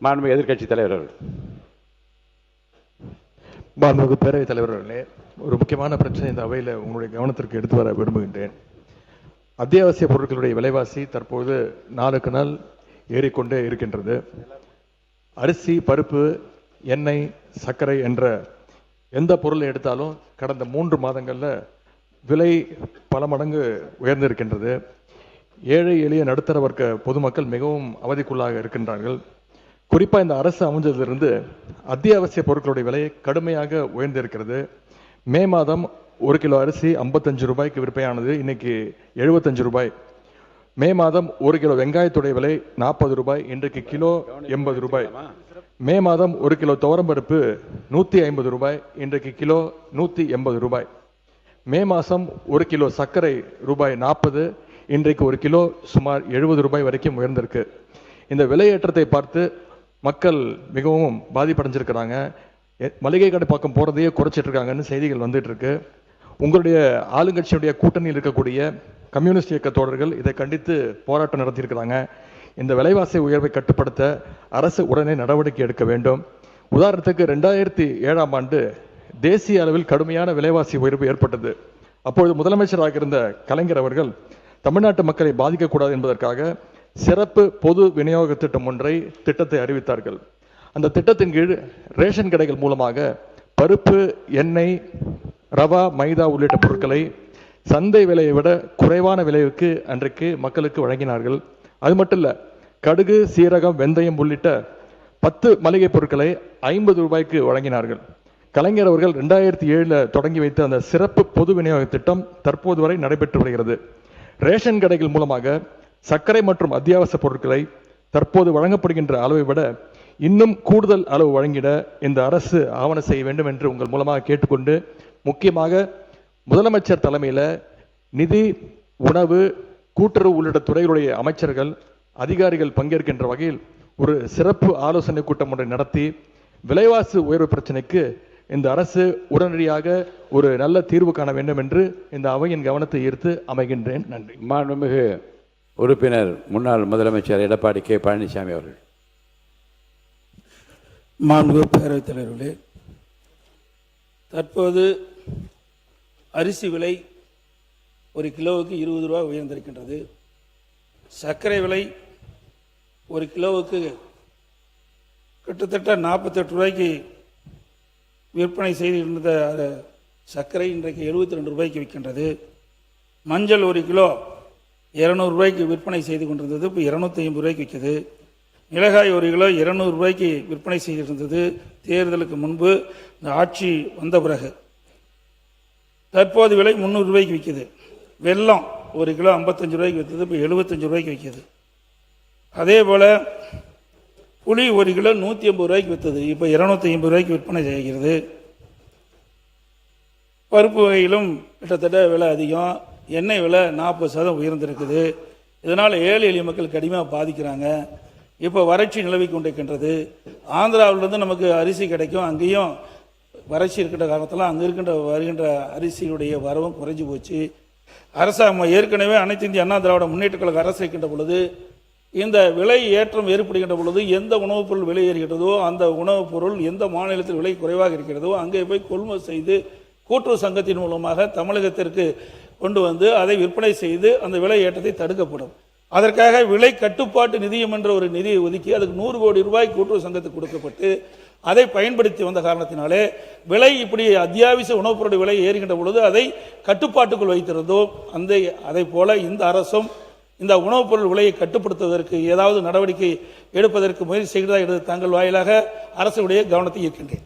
மாண்புமிகு எதிர்க்கட்சி தலைவர் அவர்கள். மாண்புமிகு பேரவைத் தலைவர் அவர்களே, ஒரு முக்கியமான பிரச்சனை இந்த அவையில் உங்களுடைய கவனத்திற்கு எடுத்து வர விரும்புகின்றேன். அத்தியாவசிய பொருட்களுடைய விலைவாசி தற்போது நாளுக்கு நாள் ஏறிக்கொண்டே இருக்கின்றது. அரிசி, பருப்பு, எண்ணெய், சர்க்கரை என்ற எந்த பொருளை எடுத்தாலும் கடந்த 3 மாதங்களில் விலை பல மடங்கு உயர்ந்திருக்கின்றது. ஏழை எளிய நடுத்தர வர்க்க பொதுமக்கள் மிகவும் அவதிக்குள்ளாக இருக்கின்றார்கள். குறிப்பாக இந்த அரசு அமைஞ்சதிலிருந்து அத்தியாவசிய பொருட்களுடைய விலை கடுமையாக உயர்ந்திருக்கிறது. மே மாதம் 1 கிலோ அரிசி 55 ரூபாய்க்கு விற்பனையானது, இன்னைக்கு 75 ரூபாய். மே மாதம் 1 கிலோ வெங்காயத்துடைய விலை 40 ரூபாய், இன்றைக்கு கிலோ 80 ரூபாய். மே மாதம் 1 கிலோ துவரம்பருப்பு 150 ரூபாய், இன்றைக்கு கிலோ 180 ரூபாய். மே மாதம் 1 கிலோ சர்க்கரை ரூபாய் 40, இன்றைக்கு 1 கிலோ சுமார் 70 ரூபாய் வரைக்கும் உயர்ந்திருக்கு. இந்த விலையேற்றத்தை பார்த்து மக்கள் மிகவும் பாதிப்படைஞ்சிருக்கிறாங்க. மளிகை கடை பக்கம் போகிறதையே குறைச்சிட்டு இருக்காங்கன்னு செய்திகள் வந்துட்டு இருக்கு. உங்களுடைய ஆளுங்கட்சியுடைய கூட்டணியில் இருக்கக்கூடிய கம்யூனிஸ்ட் இயக்க தோழர்கள் இதை கண்டித்து போராட்டம் நடத்தியிருக்கிறாங்க. இந்த விலைவாசி உயர்வை கட்டுப்படுத்த அரசு உடனே நடவடிக்கை எடுக்க வேண்டும். உதாரணத்துக்கு 2007ஆம் ஆண்டு தேசிய அளவில் கடுமையான விலைவாசி உயர்வு ஏற்பட்டது. அப்பொழுது முதலமைச்சராக இருந்த கலைஞர் அவர்கள் தமிழ்நாட்டு மக்களை பாதிக்கக்கூடாது என்பதற்காக சிறப்பு பொது விநியோக திட்டம் ஒன்றை திட்டத்தை அறிவித்தார்கள். அந்த திட்டத்தின் கீழ் ரேஷன் கடைகள் மூலமாக பருப்பு, எண்ணெய், ரவா, மைதா உள்ளிட்ட பொருட்களை சந்தை விலையை விட குறைவான விலைக்கு அன்றைக்கு மக்களுக்கு வழங்கினார்கள். அது மட்டும் இல்லை, கடுகு, சீரகம், வெந்தயம் உள்ளிட்ட 10 மளிகை பொருட்களை 50 ரூபாய்க்கு வழங்கினார்கள். கலைஞர் அவர்கள் 2007 தொடங்கி வைத்த அந்த சிறப்பு பொது விநியோக திட்டம் தற்போது வரை நடைபெற்று வருகிறது. ரேஷன் கடைகள் மூலமாக சர்க்கரை மற்றும் அத்தியாவசிய பொருட்களை தற்போது வழங்கப்படுகின்ற அளவை விட இன்னும் கூடுதல் அளவு வழங்கிட இந்த அரசு ஆவணம் செய்ய வேண்டும் என்று உங்கள் மூலமாக கேட்டுக்கொண்டு, முக்கியமாக முதலமைச்சர் தலைமையில் நிதி, உணவு, கூட்டுறவு உள்ளிட்ட துறைகளுடைய அமைச்சர்கள், அதிகாரிகள் பங்கேற்கின்ற வகையில் ஒரு சிறப்பு ஆலோசனை கூட்டம் ஒன்றை நடத்தி விலைவாசி உயர்வு பிரச்சனைக்கு இந்த அரசு உடனடியாக ஒரு நல்ல தீர்வு காண வேண்டும் என்று இந்த அவையின் கவனத்தை ஈர்த்து அமைகின்றேன். நன்றி. மாண்புமிகு உறுப்பினர் முன்னாள் முதலமைச்சர் எடப்பாடி கே பழனிசாமி அவர்கள். மாண்புமிகு பேரவைத் தலைவர்களே, தற்போது அரிசி விலை 1 கிலோவுக்கு 20 ரூபாய் உயர்ந்திருக்கின்றது. சர்க்கரை விலை 1 கிலோவுக்கு கிட்டத்தட்ட 48 ரூபாய்க்கு விற்பனை செய்திருந்த சர்க்கரை இன்றைக்கு 72 ரூபாய்க்கு விற்கின்றது. மஞ்சள் 1 கிலோ 200 ரூபாய்க்கு விற்பனை செய்து கொண்டிருந்தது, இப்போ 250 ரூபாய்க்கு விற்கிது. மிளகாய் 1 கிலோ 200 ரூபாய்க்கு விற்பனை செய்திருந்தது தேர்தலுக்கு முன்பு. இந்த ஆட்சி வந்த பிறகு தற்போது விலை 300 ரூபாய்க்கு விற்கிது. வெல்லம் 1 கிலோ 55 ரூபாய்க்கு விற்றது, இப்போ 75 ரூபாய்க்கு விற்கிது. அதே போல் புளி 1 கிலோ 180 ரூபாய்க்கு விற்றது, இப்போ 250 ரூபாய்க்கு விற்பனை செய்கிறது. பருப்பு வகையிலும் கிட்டத்தட்ட விலை அதிகம். எண்ணெய் விலை 40% உயர்ந்திருக்குது. இதனால் ஏழை எளிய மக்கள் கடுமையாக பாதிக்கிறாங்க. இப்போ வறட்சி நிலவி கொண்டிருக்கின்றது. ஆந்திராவிலிருந்து நமக்கு அரிசி கிடைக்கும், அங்கேயும் வறட்சி இருக்கின்ற காரணத்தில் அங்கே வருகின்ற அரிசியுடைய வரவும் குறைஞ்சி போச்சு. அரசாங்கம் ஏற்கனவே அனைத்து இந்திய அண்ணா திராவிட முன்னேற்ற கழக அரசு இருக்கின்ற பொழுது இந்த விலை ஏற்றம் ஏற்படுகின்ற பொழுது எந்த உணவுப் பொருள் விலை ஏறுகிறதோ அந்த உணவுப் பொருள் எந்த மாநிலத்தில் விலை குறைவாக இருக்கிறதோ அங்கே போய் கொள்முதல் செய்து கூட்டுறவு சங்கத்தின் மூலமாக தமிழகத்திற்கு கொண்டு வந்து அதை விற்பனை செய்து அந்த விலை ஏற்றத்தை தடுக்கப்படும். அதற்காக விலை கட்டுப்பாட்டு நிதியம் என்ற ஒரு நிதியை ஒதுக்கி அதுக்கு 100 கோடி ரூபாய் கூட்டுறவு சங்கத்துக்கு கொடுக்கப்பட்டு அதை பயன்படுத்தி வந்த காரணத்தினாலே விலை இப்படி அத்தியாவசிய உணவுப் பொருள் விலை ஏறுகின்ற பொழுது அதை கட்டுப்பாட்டுக்குள் வைத்திருந்தோம். அதை போல இந்த அரசும் இந்த உணவுப் பொருள் விலையை கட்டுப்படுத்துவதற்கு ஏதாவது நடவடிக்கை எடுப்பதற்கு முயற்சி செய்கிறதா என்று தங்கள் வாயிலாக அரசுடைய கவனத்தை ஈர்க்கின்றேன்.